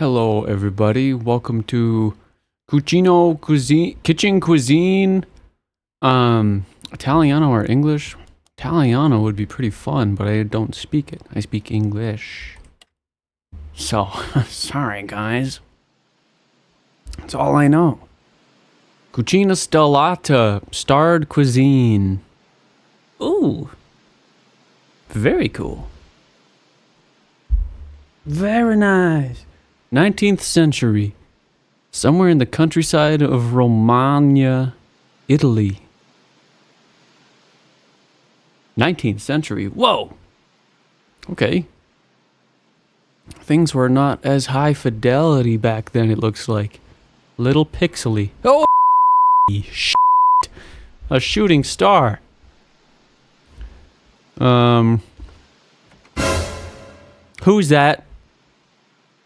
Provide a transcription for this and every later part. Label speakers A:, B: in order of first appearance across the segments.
A: Hello, everybody. Welcome to Kitchen Cuisine. Italiano or English? Italiano would be pretty fun, but I don't speak it. I speak English. So, sorry, guys. That's all I know. Cucina Stellata Starred Cuisine. Ooh. Very cool. Very nice. 19th century. Somewhere in the countryside of Romagna, Italy. 19th century. Whoa! Okay. Things were not as high fidelity back then, it looks like. Little pixely. Oh, shit. A shooting star. Who's that?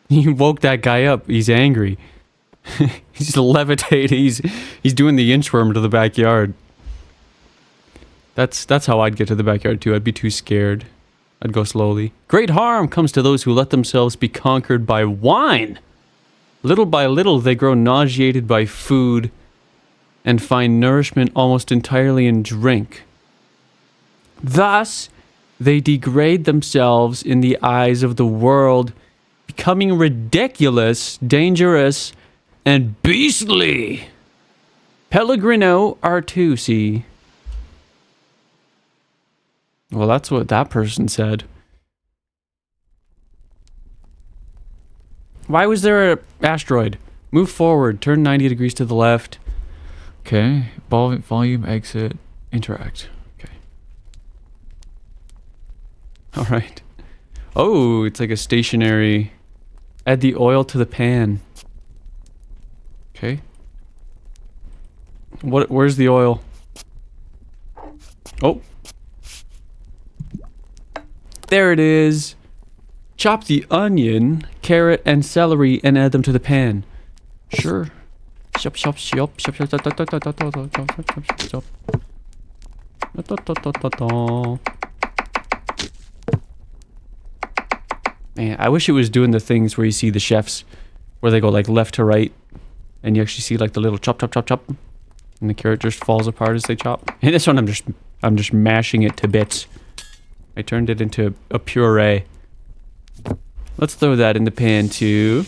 A: You woke that guy up. He's angry. He's levitating. He's doing the inchworm to the backyard. That's how I'd get to the backyard too. I'd be too scared. I'd go slowly. Great harm comes to those who let themselves be conquered by wine. Little by little, they grow nauseated by food and find nourishment almost entirely in drink. Thus, they degrade themselves in the eyes of the world, becoming ridiculous, dangerous, and beastly. Pellegrino Artusi. Well, that's what that person said. Why was there an asteroid? Move forward, turn 90 degrees to the left.
B: Okay, volume, exit, interact. Okay.
A: All right. Oh, it's like a stationary. Add the oil to the pan. Okay. Where's the oil? Oh. There it is. Chop the onion, carrot, and celery and add them to the pan. Sure. Shop, shop, shop, shop, shop, shop, shop, shop, shop, shop, shop, shop. Man, I wish it was doing the things where you see the chefs, where they go like left to right, and you actually see like the little chop, chop, chop, chop, and the carrot just falls apart as they chop. And this one, I'm just mashing it to bits. I turned it into a puree. Let's throw that in the pan too.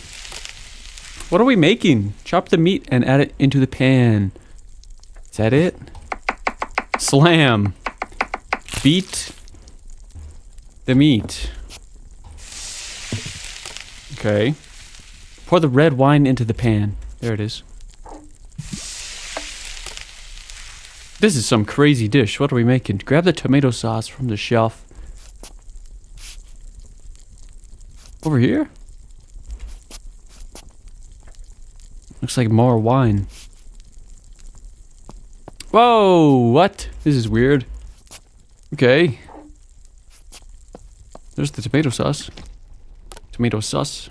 A: What are we making? Chop the meat and add it into the pan. Is that it? Slam. Beat the meat. Okay. Pour the red wine into the pan. There it is. This is some crazy dish. What are we making? Grab the tomato sauce from the shelf. Over here? Looks like more wine. Whoa! What? This is weird. Okay. There's the tomato sauce. Tomato sauce.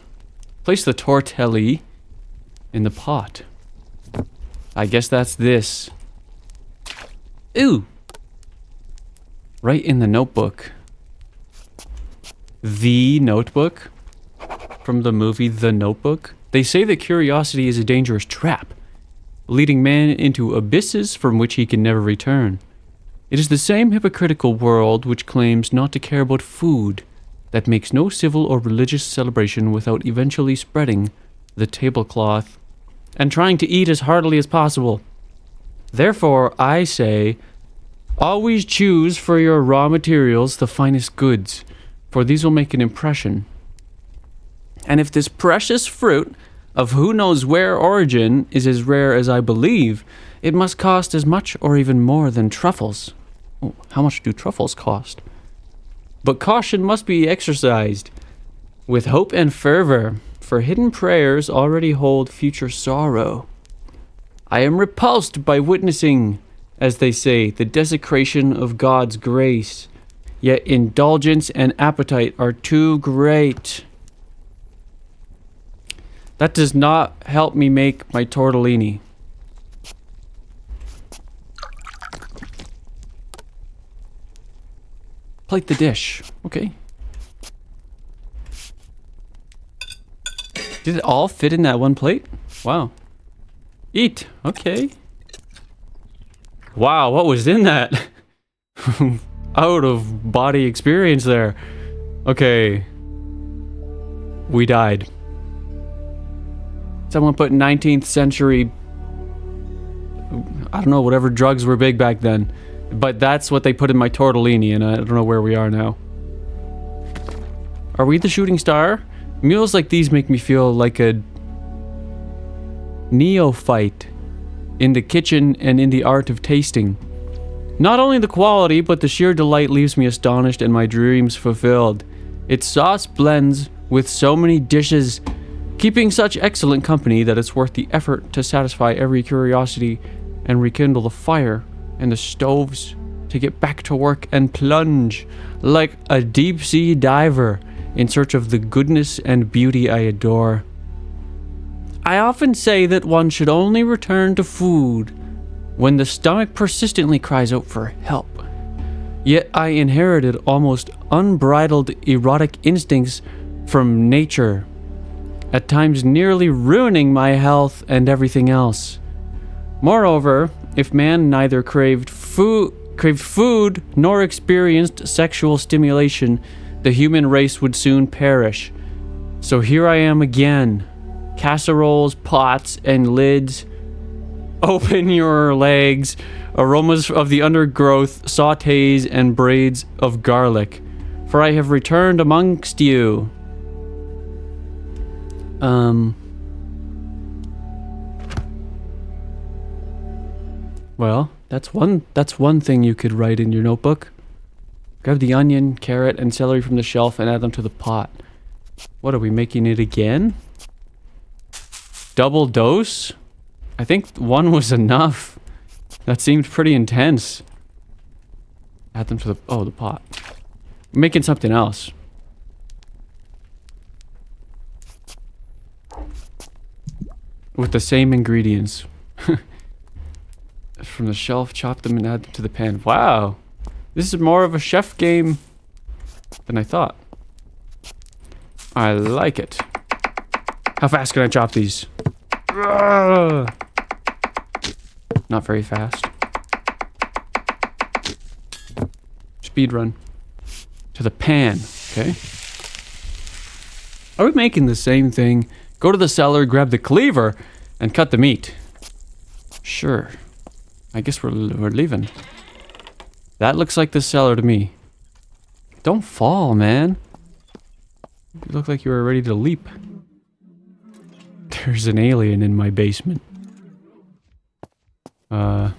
A: Place the tortelli in the pot. I guess that's this. Ooh! Right in the notebook. The Notebook? From the movie The Notebook? They say that curiosity is a dangerous trap, leading man into abysses from which he can never return. It is the same hypocritical world which claims not to care about food, that makes no civil or religious celebration without eventually spreading the tablecloth and trying to eat as heartily as possible. Therefore, I say, always choose for your raw materials the finest goods, for these will make an impression. And if this precious fruit, of who knows where origin, is as rare as I believe, it must cost as much or even more than truffles. Oh, how much do truffles cost? But caution must be exercised with hope and fervor, for hidden prayers already hold future sorrow. I am repulsed by witnessing, as they say, the desecration of God's grace, yet indulgence and appetite are too great. That does not help me make my tortellini. Plate the dish. Okay. Did it all fit in that one plate? Wow. Eat. Okay. Wow, what was in that? Out of body experience there. Okay. We died. Someone put 19th century, I don't know, whatever drugs were big back then. But that's what they put in my tortellini, and I don't know where we are now. Are we the shooting star? Meals like these make me feel like a neophyte in the kitchen and in the art of tasting. Not only the quality, but the sheer delight leaves me astonished and my dreams fulfilled. Its sauce blends with so many dishes, keeping such excellent company that it's worth the effort to satisfy every curiosity and rekindle the fire and the stoves to get back to work and plunge like a deep-sea diver in search of the goodness and beauty I adore. I often say that one should only return to food when the stomach persistently cries out for help. Yet I inherited almost unbridled erotic instincts from nature, at times nearly ruining my health and everything else. Moreover, if man neither craved food nor experienced sexual stimulation, the human race would soon perish. So here I am again. Casseroles, pots, and lids. Open your legs. Aromas of the undergrowth, sautés, and braids of garlic. For I have returned amongst you. Well, that's one thing you could write in your notebook. Grab the onion, carrot, and celery from the shelf and add them to the pot. What, are we making it again? Double dose? I think one was enough. That seemed pretty intense. Add them to the pot. I'm making something else. With the same ingredients. From the shelf, chop them and add them to the pan. Wow. This is more of a chef game than I thought. I like it. How fast can I chop these? Not very fast. Speed run. To the pan, okay? Are we making the same thing? Go to the cellar, grab the cleaver, and cut the meat. Sure. I guess we're leaving. That looks like the cellar to me. Don't fall, man. You look like you were ready to leap. There's an alien in my basement. Don't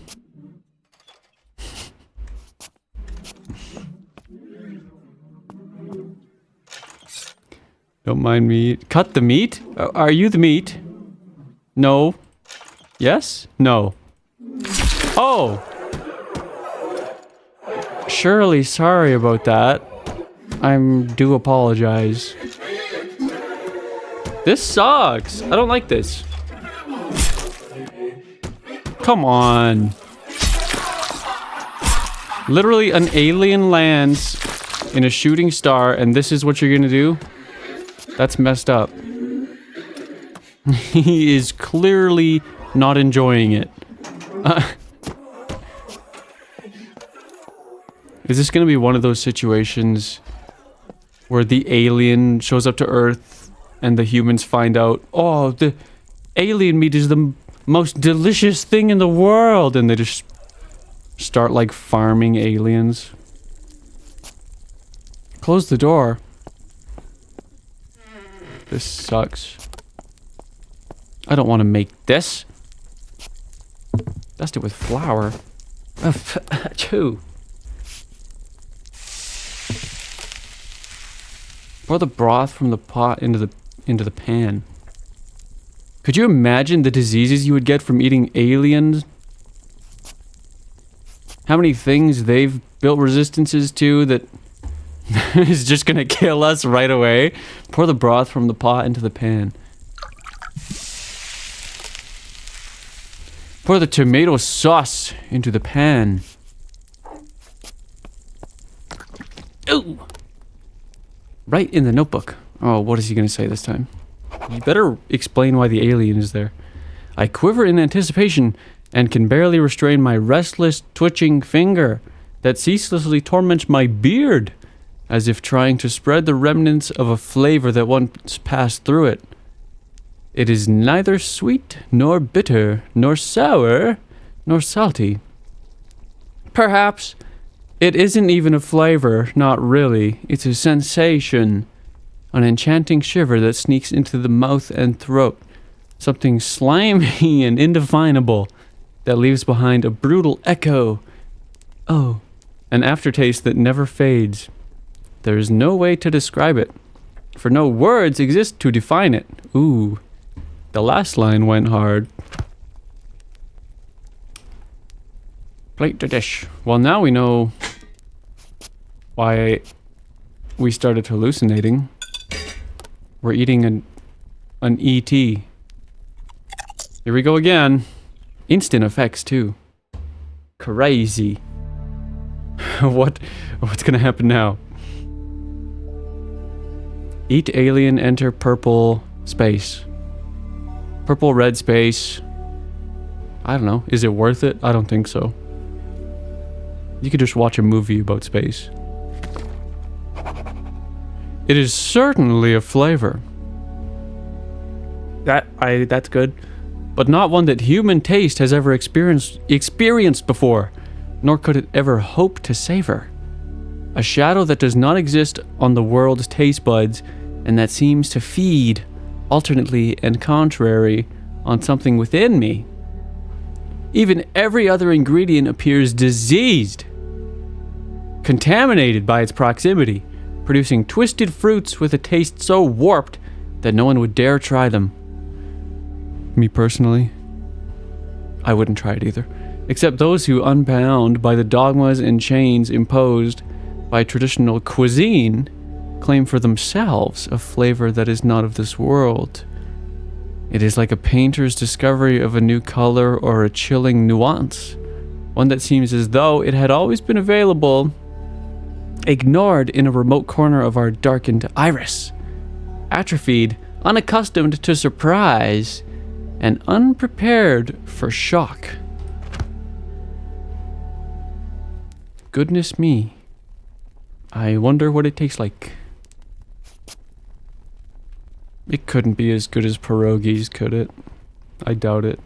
A: mind me. Cut the meat? Are you the meat? No. Yes? No. Oh! Surely sorry about that. I do apologize. This sucks. I don't like this. Come on. Literally an alien lands in a shooting star and this is what you're gonna do? That's messed up. He is clearly not enjoying it. Is this gonna be one of those situations where the alien shows up to Earth and the humans find out, oh, the alien meat is the most delicious thing in the world, and they just start like farming aliens? Close the door. This sucks. I don't want to make this. Dust it with flour. Achoo. Pour the broth from the pot into the pan. Could you imagine the diseases you would get from eating aliens? How many things they've built resistances to that is just gonna kill us right away? Pour the broth from the pot into the pan. Pour the tomato sauce into the pan. Ooh! Right in the notebook. Oh, what is he gonna say this time? You better explain why the alien is there. I quiver in anticipation and can barely restrain my restless, twitching finger that ceaselessly torments my beard, as if trying to spread the remnants of a flavor that once passed through it. It is neither sweet, nor bitter, nor sour, nor salty. Perhaps it isn't even a flavor, not really. It's a sensation, an enchanting shiver that sneaks into the mouth and throat, something slimy and indefinable that leaves behind a brutal echo. Oh, an aftertaste that never fades. There is no way to describe it, for no words exist to define it. Ooh, the last line went hard. Plate the dish. Well, now we know why we started hallucinating. We're eating an ET. Here we go again. Instant effects too. Crazy. What's gonna happen now? Eat alien, enter purple space. Purple red space. I don't know. Is it worth it? I don't think so. You could just watch a movie about space. It is certainly a flavor. That's good. But not one that human taste has ever experienced before, nor could it ever hope to savor. A shadow that does not exist on the world's taste buds, and that seems to feed, alternately and contrary, on something within me. Even every other ingredient appears diseased, contaminated by its proximity, producing twisted fruits with a taste so warped that no one would dare try them. Me personally, I wouldn't try it either. Except those who, unbound by the dogmas and chains imposed by traditional cuisine, claim for themselves a flavor that is not of this world. It is like a painter's discovery of a new color or a chilling nuance, one that seems as though it had always been available, ignored in a remote corner of our darkened iris, atrophied, unaccustomed to surprise, and unprepared for shock. Goodness me. I wonder what it tastes like. It couldn't be as good as pierogies, could it? I doubt it.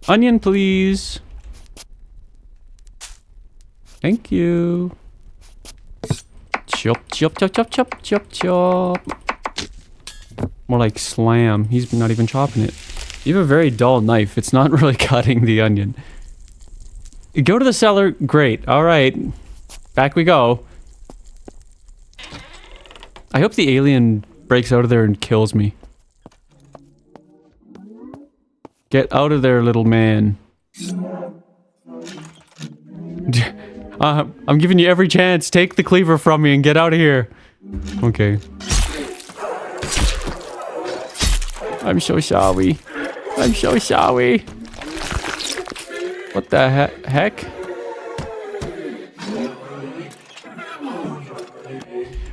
A: Onion, please. Thank you. Chop, chop, chop, chop, chop, chop, chop. More like slam. He's not even chopping it. You have a very dull knife. It's not really cutting the onion. Go to the cellar. Great. All right. Back we go. I hope the alien breaks out of there and kills me. Get out of there, little man. I'm giving you every chance. Take the cleaver from me and get out of here. Okay. I'm so sorry. I'm so sorry. What the heck?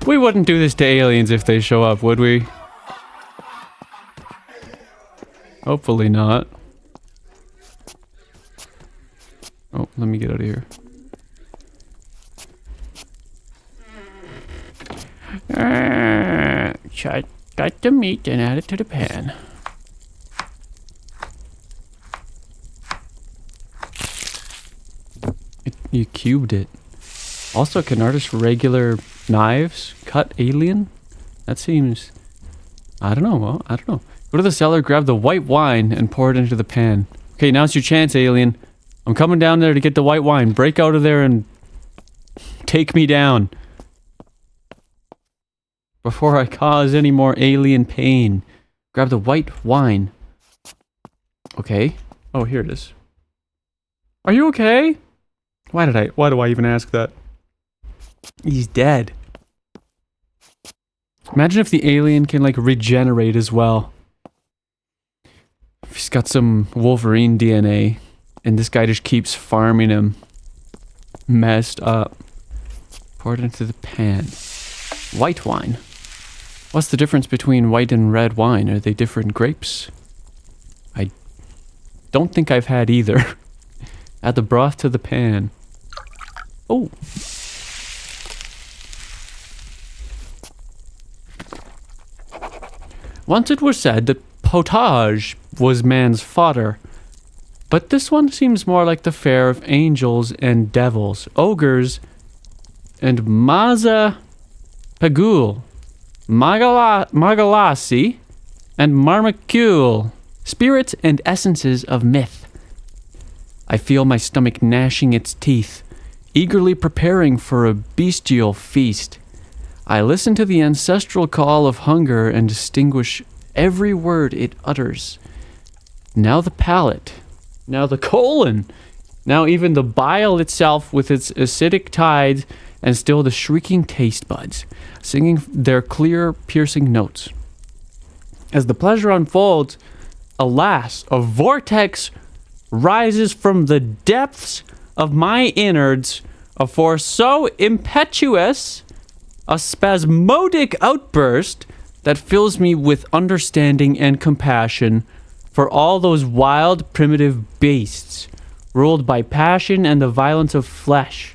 A: We wouldn't do this to aliens if they show up, would we? Hopefully not. Oh, let me get out of here. Cut the meat and add it to the pan. You cubed it. Also, can artists regular knives cut alien? That seems... I don't know. Well, I don't know. Go to the cellar, grab the white wine, and pour it into the pan. Okay, now's your chance, alien. I'm coming down there to get the white wine. Break out of there and take me down. Before I cause any more alien pain. Grab the white wine. Okay. Oh, here it is. Are you okay? Why do I even ask that? He's dead. Imagine if the alien can, like, regenerate as well. If he's got some Wolverine DNA, and this guy just keeps farming him. Messed up. Pour it into the pan. White wine. What's the difference between white and red wine? Are they different grapes? I don't think I've had either. Add the broth to the pan. Oh. Once it was said that potage was man's fodder. But this one seems more like the fare of angels and devils, ogres, and Maza Pagul, Magalasi, and Marmacule, spirits and essences of myth. I feel my stomach gnashing its teeth, eagerly preparing for a bestial feast. I listen to the ancestral call of hunger and distinguish every word it utters. Now the palate. Now the colon, now even the bile itself with its acidic tides, and still the shrieking taste buds, singing their clear, piercing notes. As the pleasure unfolds, alas, a vortex rises from the depths of my innards, a force so impetuous, a spasmodic outburst that fills me with understanding and compassion for all those wild, primitive beasts, ruled by passion and the violence of flesh.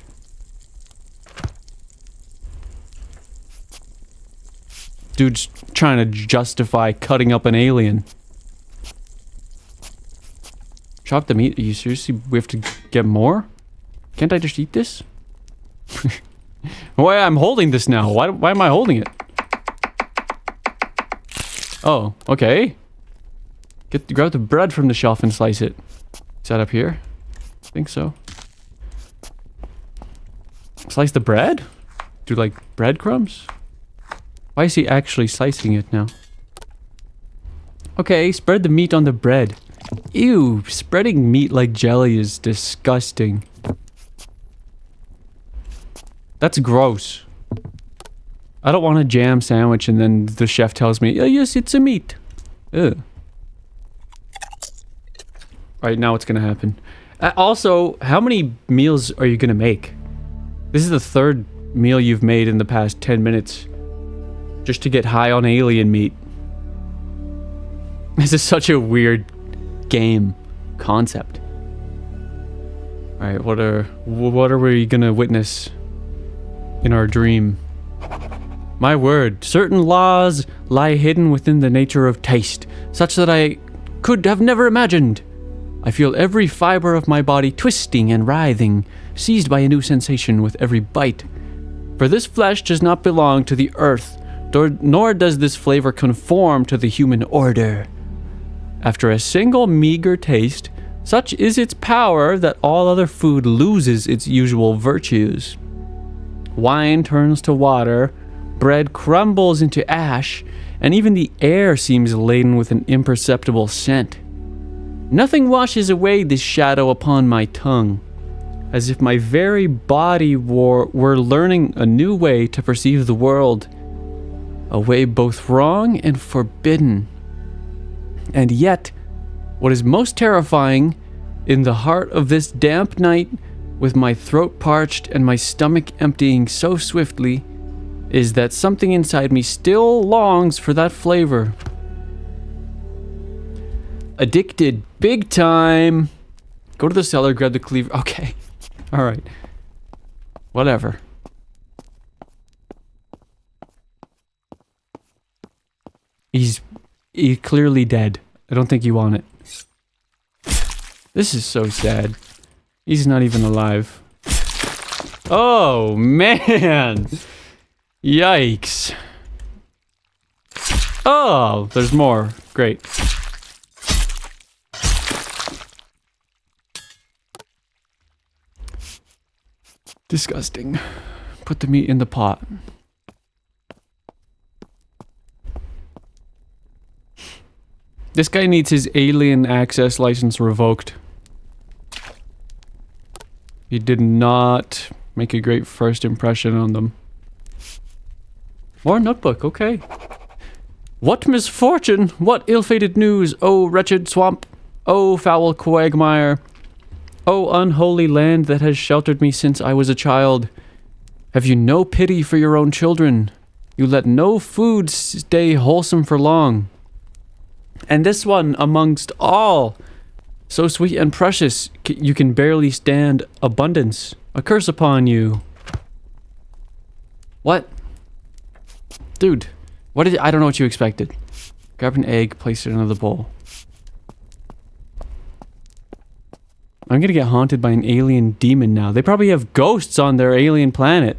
A: Dude's trying to justify cutting up an alien. Chop the meat? Are you seriously? We have to get more? Can't I just eat this? Why I'm holding this now? Why am I holding it? Oh, okay. Grab the bread from the shelf and slice it. Is that up here? I think so. Slice the bread? Do like breadcrumbs? Why is he actually slicing it now? Okay, spread the meat on the bread. Ew, spreading meat like jelly is disgusting. That's gross. I don't want a jam sandwich and then the chef tells me, oh yes, it's a meat. Ugh. Alright, now what's gonna happen? Also, how many meals are you gonna make? This is the third meal you've made in the past 10 minutes. Just to get high on alien meat. This is such a weird game concept. Alright, what are we gonna witness in our dream? My word, certain laws lie hidden within the nature of taste, such that I could have never imagined. I feel every fiber of my body twisting and writhing, seized by a new sensation with every bite. For this flesh does not belong to the earth, nor does this flavor conform to the human order. After a single meager taste, such is its power that all other food loses its usual virtues. Wine turns to water, bread crumbles into ash, and even the air seems laden with an imperceptible scent. Nothing washes away this shadow upon my tongue, as if my very body were learning a new way to perceive the world, a way both wrong and forbidden. And yet, what is most terrifying, in the heart of this damp night, with my throat parched and my stomach emptying so swiftly, is that something inside me still longs for that flavor. Addicted, big time. Go to the cellar, grab the cleaver. Okay. Alright. Whatever. He's clearly dead. I don't think you want it. This is so sad. He's not even alive. Oh, man! Yikes. Oh, there's more. Great. Disgusting. Put the meat in the pot. This guy needs his alien access license revoked. He did not make a great first impression on them. More notebook, okay. What misfortune! What ill-fated news! Oh, wretched swamp! Oh, foul quagmire! Oh, unholy land that has sheltered me since I was a child! Have you no pity for your own children? You let no food stay wholesome for long. And this one, amongst all, so sweet and precious, you can barely stand abundance. A curse upon you. What? Dude, I don't know what you expected. Grab an egg, place it into the bowl. I'm gonna get haunted by an alien demon now. They probably have ghosts on their alien planet.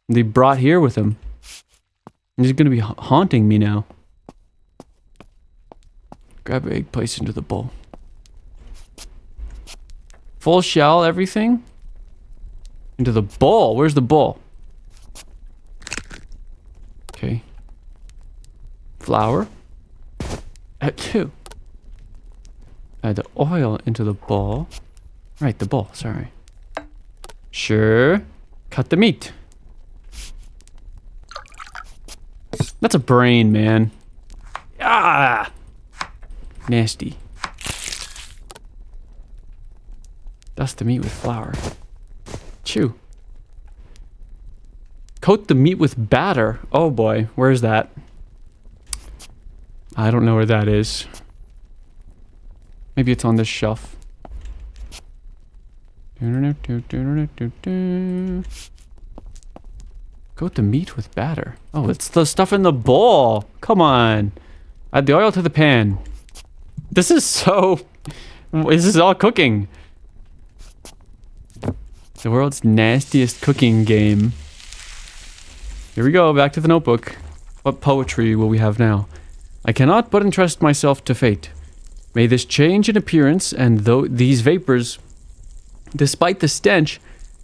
A: They brought here with them. He's gonna be haunting me now. Grab egg, place into the bowl. Full shell, everything? Into the bowl. Where's the bowl? Okay. Flour. Add 2. Add the oil into the bowl. Right, the bowl, sorry. Sure. Cut the meat. That's a brain, man. Ah! Nasty. Dust the meat with flour. Chew. Coat the meat with batter. Oh boy, where's that? I don't know where that is. Maybe it's on this shelf. Coat the meat with batter. Oh, it's the stuff in the bowl. Come on. Add the oil to the pan. This is so... This is all cooking. The world's nastiest cooking game. Here we go, back to the notebook. What poetry will we have now? I cannot but entrust myself to fate. May this change in appearance and though these vapors, despite the stench,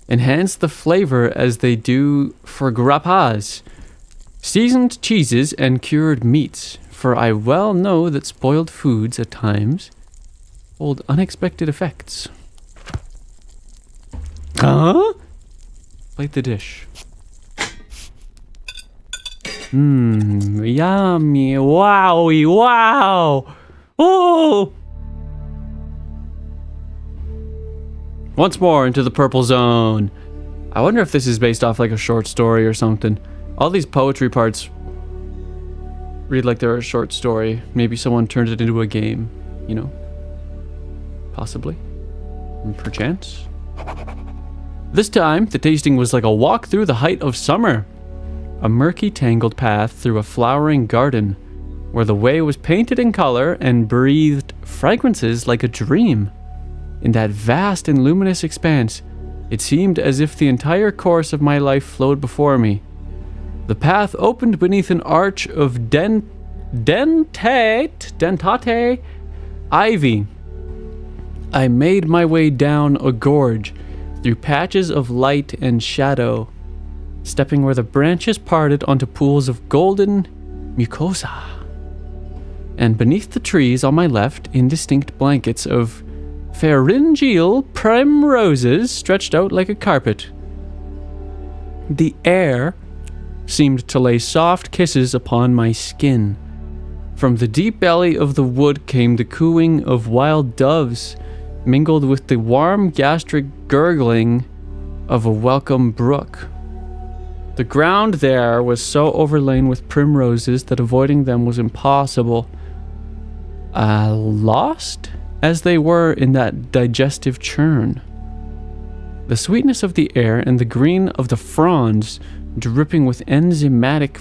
A: enhance the flavor as they do for grappas, seasoned cheeses and cured meats, for I well know that spoiled foods at times hold unexpected effects. Huh? Plate the dish. Yummy. Wowie. Wow. Oh! Once more into the purple zone. I wonder if this is based off like a short story or something. All these poetry parts read like they're a short story. Maybe someone turned it into a game, you know? Possibly. Perchance. This time, the tasting was like a walk through the height of summer. A murky, tangled path through a flowering garden, where the way was painted in color and breathed fragrances like a dream. In that vast and luminous expanse, it seemed as if the entire course of my life flowed before me. The path opened beneath an arch of dentate ivy. I made my way down a gorge, through patches of light and shadow, stepping where the branches parted onto pools of golden mucosa. And beneath the trees on my left, indistinct blankets of pharyngeal primroses stretched out like a carpet. The air seemed to lay soft kisses upon my skin. From the deep belly of the wood came the cooing of wild doves, mingled with the warm gastric gurgling of a welcome brook. The ground there was so overlain with primroses that avoiding them was impossible. Lost as they were in that digestive churn. The sweetness of the air and the green of the fronds, dripping with enzymatic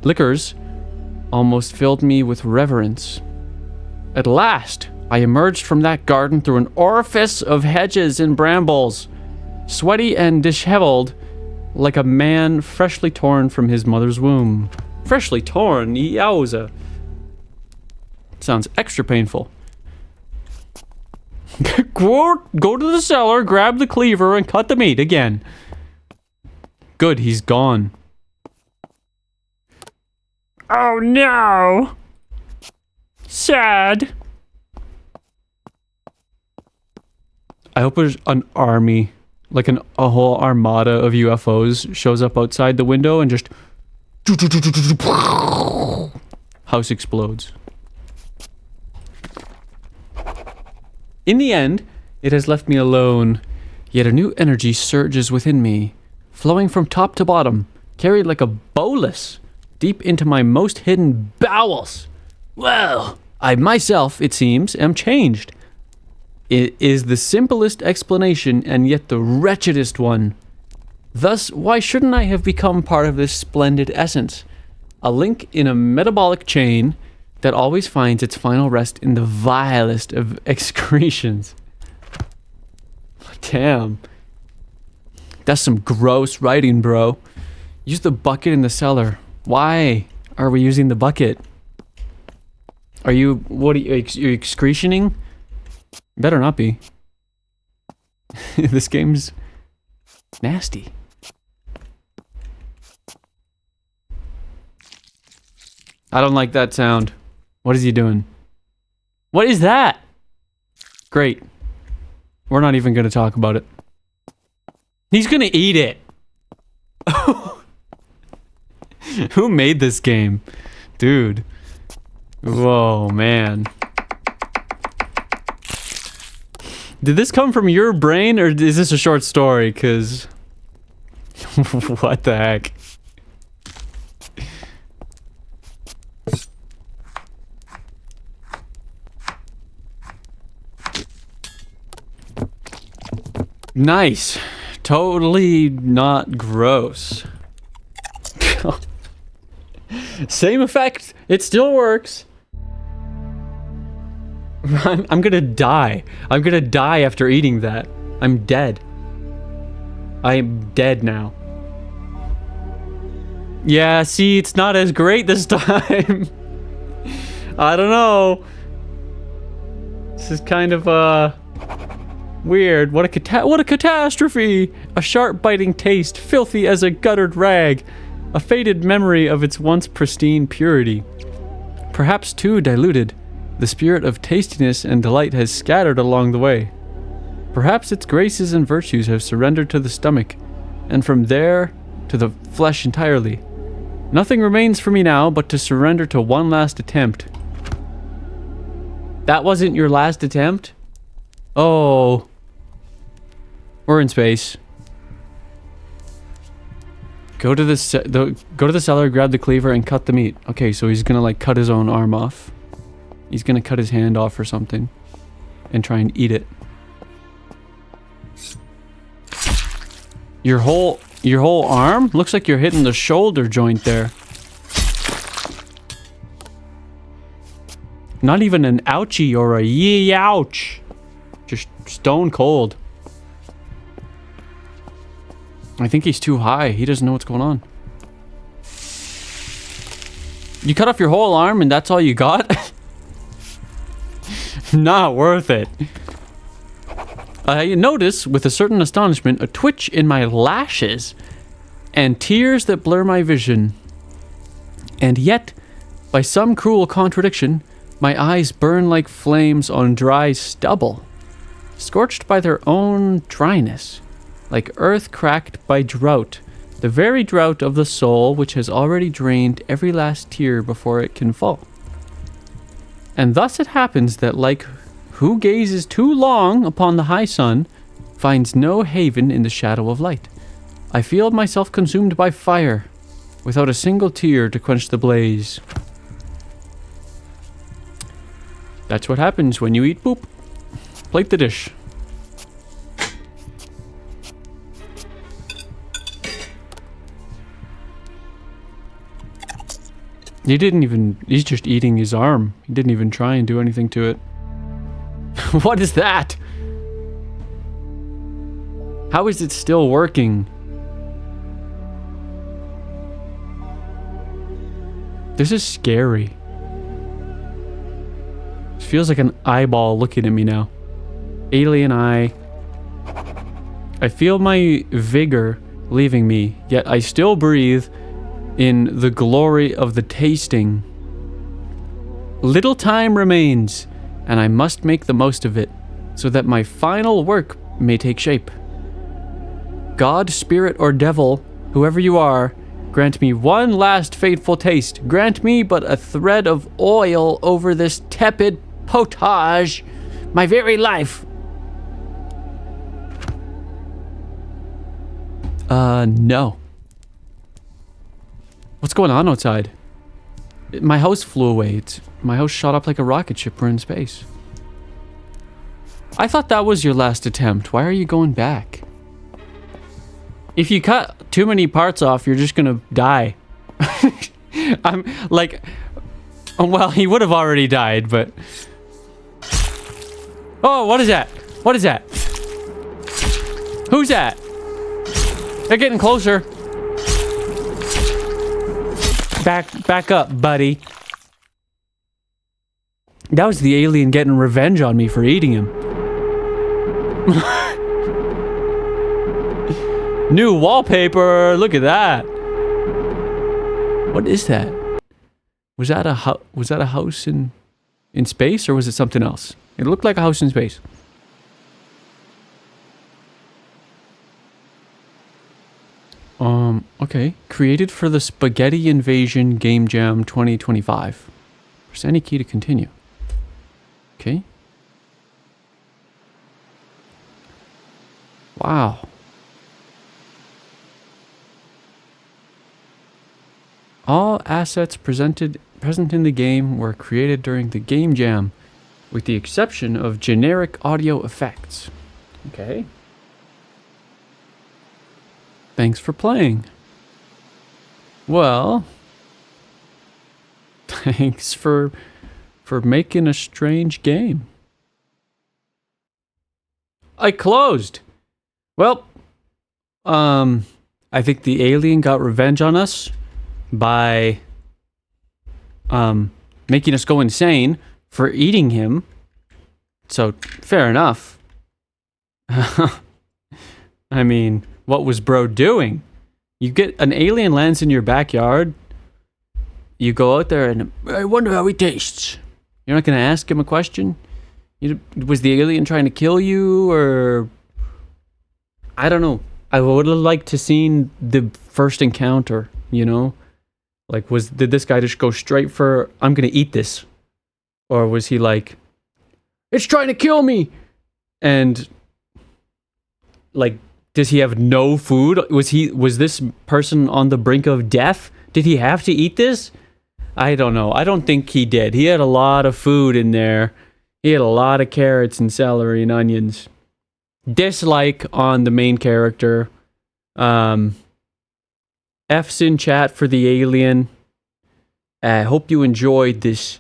A: liquors, almost filled me with reverence. At last, I emerged from that garden through an orifice of hedges and brambles, sweaty and disheveled, like a man freshly torn from his mother's womb. Freshly torn? Yowza. Sounds extra painful. Go to the cellar, grab the cleaver, and cut the meat again. Good, he's gone. Oh no! Sad. I hope there's an army, like a whole armada of UFOs shows up outside the window and just... House explodes. In the end, it has left me alone, yet a new energy surges within me, flowing from top to bottom, carried like a bolus deep into my most hidden bowels. Well, I myself, it seems, am changed. It is the simplest explanation and yet the wretchedest one. Thus, why shouldn't I have become part of this splendid essence? A link in a metabolic chain that always finds its final rest in the vilest of excretions. Damn. That's some gross writing, bro. Use the bucket in the cellar. Why are we using the bucket? Are you, what are you excretioning? Better not be. This game's nasty. I don't like that sound. What is he doing? What is that? Great. We're not even gonna talk about it. He's gonna eat it. Who made this game? Dude. Whoa, man. Did this come from your brain, or is this a short story? Cause what the heck? Nice. Totally not gross. Same effect. It still works. I'm gonna die. I'm gonna die after eating that. I'm dead. I am dead now. Yeah, see, it's not as great this time. I don't know. This is kind of, weird. What a catastrophe! A sharp biting taste, filthy as a guttered rag. A faded memory of its once pristine purity. Perhaps too diluted, the spirit of tastiness and delight has scattered along the way. Perhaps its graces and virtues have surrendered to the stomach, and from there to the flesh entirely. Nothing remains for me now but to surrender to one last attempt. That wasn't your last attempt? Oh. We're in space. Go to the cellar, grab the cleaver, and cut the meat. Okay, so he's gonna like cut his own arm off. He's gonna cut his hand off or something, and try and eat it. Your whole arm looks like you're hitting the shoulder joint there. Not even an ouchie or a yee ouch. Just stone cold. I think he's too high. He doesn't know what's going on. You cut off your whole arm and that's all you got? Not worth it. I notice, with a certain astonishment, a twitch in my lashes and tears that blur my vision. And yet, by some cruel contradiction, my eyes burn like flames on dry stubble, scorched by their own dryness. Like earth cracked by drought, the very drought of the soul which has already drained every last tear before it can fall. And thus it happens that like who gazes too long upon the high sun finds no haven in the shadow of light. I feel myself consumed by fire, without a single tear to quench the blaze. That's what happens when you eat poop. Plate the dish. He's just eating his arm. He didn't even try and do anything to it. What is that? How is it still working? This is scary. It feels like an eyeball looking at me now. Alien eye. I feel my vigor leaving me, yet I still breathe in the glory of the tasting. Little time remains, and I must make the most of it, so that my final work may take shape. God, spirit, or devil, whoever you are, grant me one last fateful taste. Grant me but a thread of oil over this tepid potage, my very life. No. What's going on outside? My house flew away. My house shot up like a rocket ship. We're in space. I thought that was your last attempt. Why are you going back? If you cut too many parts off, you're just gonna die. I'm like... Well, he would have already died, but... Oh, what is that? What is that? Who's that? They're getting closer. Back up, buddy. That was the alien getting revenge on me for eating him. New wallpaper. Look at that. What is that? Was that a house in space, or was it something else? It looked like a house in space. Okay. Created for the Spaghetti Invasion Game Jam 2025. Press any key to continue. Okay. Wow. All assets present in the game were created during the Game Jam, with the exception of generic audio effects. Okay. Thanks for playing. Well, thanks for making a strange game. I closed. Well, I think the alien got revenge on us by making us go insane for eating him. So, fair enough. I mean, what was bro doing? You get an alien lands in your backyard. You go out there and I wonder how he tastes. You're not going to ask him a question? Was the alien trying to kill you, or... I don't know. I would have liked to seen the first encounter, you know? Like, did this guy just go straight for, I'm going to eat this? Or was he like, it's trying to kill me! And, like, does he have no food? Was this person on the brink of death? Did he have to eat this? I don't know. I don't think he did. He had a lot of food in there. He had a lot of carrots and celery and onions. Dislike on the main character. F's in chat for the alien. I hope you enjoyed this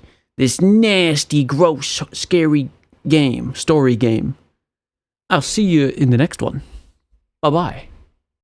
A: nasty, gross, scary story game. I'll see you in the next one. Bye-bye.